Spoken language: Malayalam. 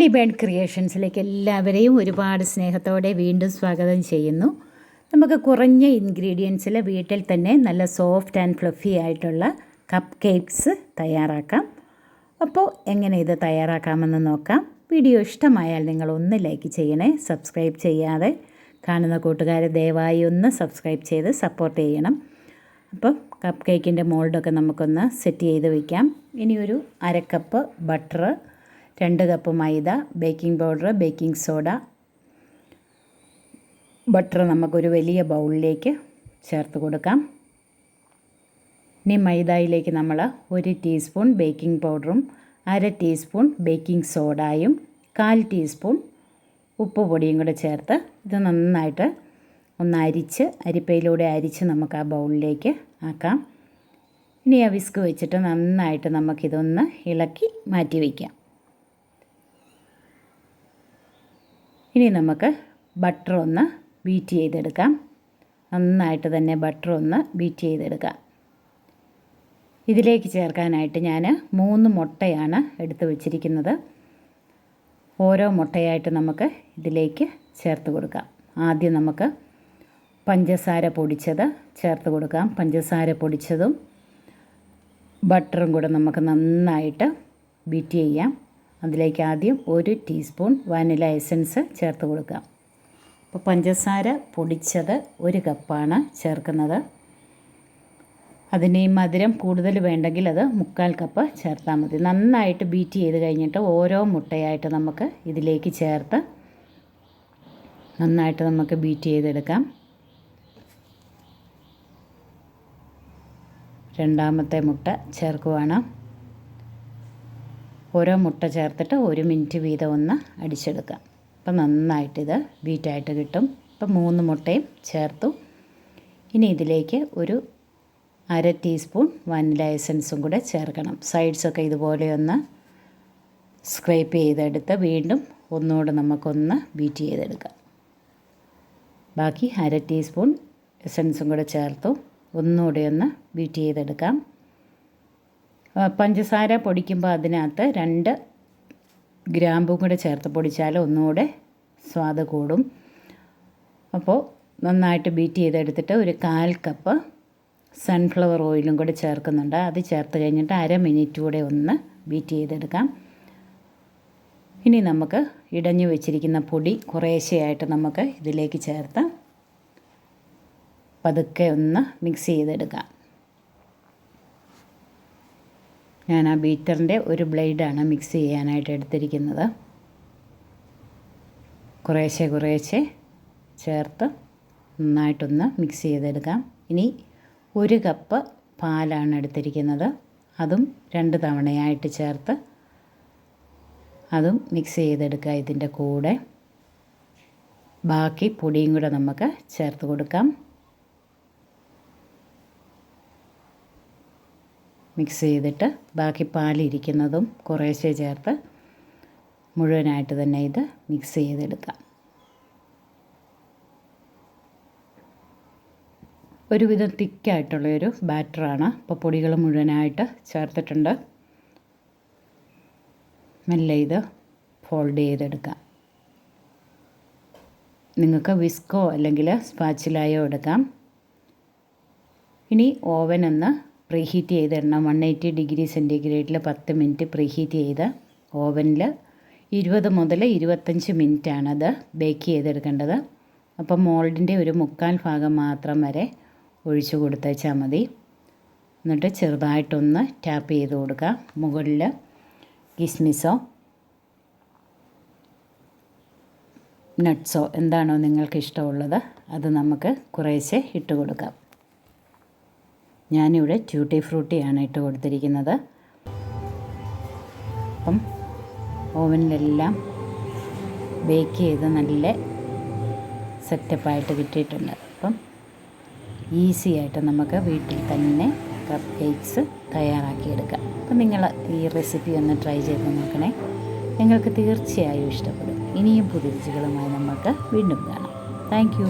ഹണി ബേൺ ക്രിയേഷൻസിലേക്ക് എല്ലാവരെയും ഒരുപാട് സ്നേഹത്തോടെ വീണ്ടും സ്വാഗതം ചെയ്യുന്നു. നമുക്ക് കുറഞ്ഞ ഇൻഗ്രീഡിയൻസിൽ വീട്ടിൽ തന്നെ നല്ല സോഫ്റ്റ് ആൻഡ് ഫ്ലഫി ആയിട്ടുള്ള കപ്പ് കേക്ക്സ് തയ്യാറാക്കാം. അപ്പോൾ എങ്ങനെ ഇത് തയ്യാറാക്കാമെന്ന് നോക്കാം. വീഡിയോ ഇഷ്ടമായാൽ നിങ്ങൾ ഒന്ന് ലൈക്ക് ചെയ്യണേ. സബ്സ്ക്രൈബ് ചെയ്യാതെ കാണുന്ന കൂട്ടുകാരെ ദയവായി ഒന്ന് സബ്സ്ക്രൈബ് ചെയ്ത് സപ്പോർട്ട് ചെയ്യണം. അപ്പോൾ കപ്പ് കേക്കിൻ്റെ മോൾഡൊക്കെ നമുക്കൊന്ന് സെറ്റ് ചെയ്ത് വയ്ക്കാം. ഇനിയൊരു 1/2 കപ്പ് ബട്ടർ, 2 കപ്പ് മൈദ, baking powder, baking soda, butter നമുക്കൊരു വലിയ ബൗളിലേക്ക് ചേർത്ത് കൊടുക്കാം. ഇനി മൈദയിലേക്ക് നമ്മൾ 1 ടീസ്പൂൺ ബേക്കിംഗ് പൗഡറും 1/2 ടീസ്പൂൺ ബേക്കിംഗ് സോഡയും 1/4 ടീസ്പൂൺ ഉപ്പ് പൊടിയും കൂടെ ചേർത്ത് ഇത് നന്നായിട്ട് ഒന്ന് അരിപ്പയിലൂടെ അരിച്ച് നമുക്ക് ആ ബൗളിലേക്ക് ആക്കാം. ഇനി ആ വിസ്ക് വെച്ചിട്ട് നന്നായിട്ട് നമുക്കിതൊന്ന് ഇളക്കി മാറ്റി വയ്ക്കാം. ഇനി നമുക്ക് ബട്ടർ ഒന്ന് ബീറ്റ് ചെയ്തെടുക്കാം. നന്നായിട്ട് തന്നെ ബട്ടർ ഒന്ന് ബീറ്റ് ചെയ്തെടുക്കാം. ഇതിലേക്ക് ചേർക്കാനായിട്ട് ഞാൻ 3 മുട്ടയാണ് എടുത്ത് വച്ചിരിക്കുന്നത്. ഓരോ മുട്ടയായിട്ട് നമുക്ക് ഇതിലേക്ക് ചേർത്ത് കൊടുക്കാം. ആദ്യം നമുക്ക് പഞ്ചസാര പൊടിച്ചത് ചേർത്ത് കൊടുക്കാം. പഞ്ചസാര പൊടിച്ചതും ബട്ടറും കൂടെ നമുക്ക് നന്നായിട്ട് ബീറ്റ് ചെയ്യാം. അതിലേക്ക് ആദ്യം 1 ടീസ്പൂൺ വാനില എസൻസ് ചേർത്ത് കൊടുക്കാം. അപ്പോൾ പഞ്ചസാര പൊടിച്ചത് 1 കപ്പാണ് ചേർക്കുന്നത്. അതിന് ഈ മധുരം കൂടുതൽ വേണ്ടെങ്കിൽ അത് 1/4 കപ്പ് ചേർത്താൽ മതി. നന്നായിട്ട് ബീറ്റ് ചെയ്ത് കഴിഞ്ഞിട്ട് ഓരോ മുട്ടയായിട്ട് നമുക്ക് ഇതിലേക്ക് ചേർത്ത് നന്നായിട്ട് നമുക്ക് ബീറ്റ് ചെയ്തെടുക്കാം. രണ്ടാമത്തെ മുട്ട ചേർക്കുവാണ്. ഓരോ മുട്ട ചേർത്തിട്ട് 1 മിനിറ്റ് വീതം ഒന്ന് അടിച്ചെടുക്കാം. അപ്പം നന്നായിട്ടിത് ബീറ്റായിട്ട് കിട്ടും. ഇപ്പം 3 മുട്ടയും ചേർത്തു. ഇനി ഇതിലേക്ക് ഒരു 1/2 ടീസ്പൂൺ വാനില എസൻസും കൂടെ ചേർക്കണം. സൈഡ്സൊക്കെ ഇതുപോലെ ഒന്ന് സ്ക്രൈപ്പ് ചെയ്തെടുത്ത് വീണ്ടും ഒന്നുകൂടെ നമുക്കൊന്ന് ബീറ്റ് ചെയ്തെടുക്കാം. ബാക്കി 1/2 ടീസ്പൂൺ എസൻസും കൂടെ ചേർത്തു. ഒന്നുകൂടെ ഒന്ന് ബീറ്റ് ചെയ്തെടുക്കാം. പഞ്ചസാര പൊടിക്കുമ്പോൾ അതിനകത്ത് 2 ഗ്രാമ്പും കൂടെ ചേർത്ത് പൊടിച്ചാൽ ഒന്നുകൂടെ സ്വാദ് കൂടും. അപ്പോൾ നന്നായിട്ട് ബീറ്റ് ചെയ്തെടുത്തിട്ട് ഒരു 1/4 കപ്പ് സൺഫ്ലവർ ഓയിലും കൂടെ ചേർക്കുന്നുണ്ട്. അത് ചേർത്ത് കഴിഞ്ഞിട്ട് 1/2 മിനിറ്റ് കൂടെ ഒന്ന് ബീറ്റ് ചെയ്തെടുക്കാം. ഇനി നമുക്ക് ഇടഞ്ഞു വെച്ചിരിക്കുന്ന പൊടി കുറേശ്ശെയായിട്ട് നമുക്ക് ഇതിലേക്ക് ചേർത്ത് പതുക്കെ ഒന്ന് മിക്സ് ചെയ്തെടുക്കാം. ഞാൻ ആ ബീറ്ററിൻ്റെ ഒരു ബ്ലേഡാണ് മിക്സ് ചെയ്യാനായിട്ട് എടുത്തിരിക്കുന്നത്. കുറേശ്ശെ ചേർത്ത് നന്നായിട്ടൊന്ന് മിക്സ് ചെയ്തെടുക്കാം. ഇനി 1 കപ്പ് പാലാണ് എടുത്തിരിക്കുന്നത്. അതും 2 തവണയായിട്ട് ചേർത്ത് അതും മിക്സ് ചെയ്തെടുക്കുക. ഇതിൻ്റെ കൂടെ ബാക്കി പൊടിയും കൂടെ നമുക്ക് ചേർത്ത് കൊടുക്കാം. മിക്സ് ചെയ്തിട്ട് ബാക്കി പാലിരിക്കുന്നതും കുറേശ്ശെ ചേർത്ത് മുഴുവനായിട്ട് തന്നെ ഇത് മിക്സ് ചെയ്തെടുക്കാം. ഒരുവിധം തിക്കായിട്ടുള്ളൊരു ബാറ്ററാണ്. അപ്പോൾ പൊടികൾ മുഴുവനായിട്ട് ചേർത്തിട്ടുണ്ട്. മെല്ലെ ഇത് ഫോൾഡ് ചെയ്തെടുക്കാം. നിങ്ങൾക്ക് വിസ്കോ അല്ലെങ്കിൽ സ്പാച്ചിലായോ എടുക്കാം. ഇനി ഓവനൊന്ന് പ്രീഹീറ്റ് ചെയ്തിടണം. 180 ഡിഗ്രി സെൻറ്റിഗ്രേഡിൽ 10 മിനിറ്റ് പ്രീഹീറ്റ് ചെയ്ത് ഓവനിൽ 20 മുതൽ 25 മിനിറ്റാണ് അത് ബേക്ക് ചെയ്തെടുക്കേണ്ടത്. അപ്പം മോൾഡിൻ്റെ ഒരു 1/4 ഭാഗം മാത്രം വരെ ഒഴിച്ചു കൊടുത്തേച്ചാൽ മതി. എന്നിട്ട് ചെറുതായിട്ടൊന്ന് ടാപ്പ് ചെയ്ത് കൊടുക്കുക. മുകളിൽ കിസ്മിസോ നട്ട്സോ എന്താണോ നിങ്ങൾക്ക് ഇഷ്ടമുള്ളത് അത് നമുക്ക് കുറേശ്ശെ ഇട്ട് കൊടുക്കാം. ഞാനിവിടെ ട്യൂട്ടി ഫ്രൂട്ടിയാണ് ഇട്ട് കൊടുത്തിരിക്കുന്നത്. അപ്പം ഓവനിലെല്ലാം ബേക്ക് ചെയ്ത് നല്ല സെറ്റപ്പായിട്ട് കിട്ടിയിട്ടുണ്ട്. അപ്പം ഈസി ആയിട്ട് നമുക്ക് വീട്ടിൽ തന്നെ കപ്പ് കേക്ക്സ് തയ്യാറാക്കിയെടുക്കാം. അപ്പം നിങ്ങൾ ഈ റെസിപ്പി ഒന്ന് ട്രൈ ചെയ്ത് നോക്കണേ. നിങ്ങൾക്ക് തീർച്ചയായും ഇഷ്ടപ്പെടും. ഇനിയും പുതിയ രുചികളുമായി നമുക്ക് വീണ്ടും കാണാം. Thank you.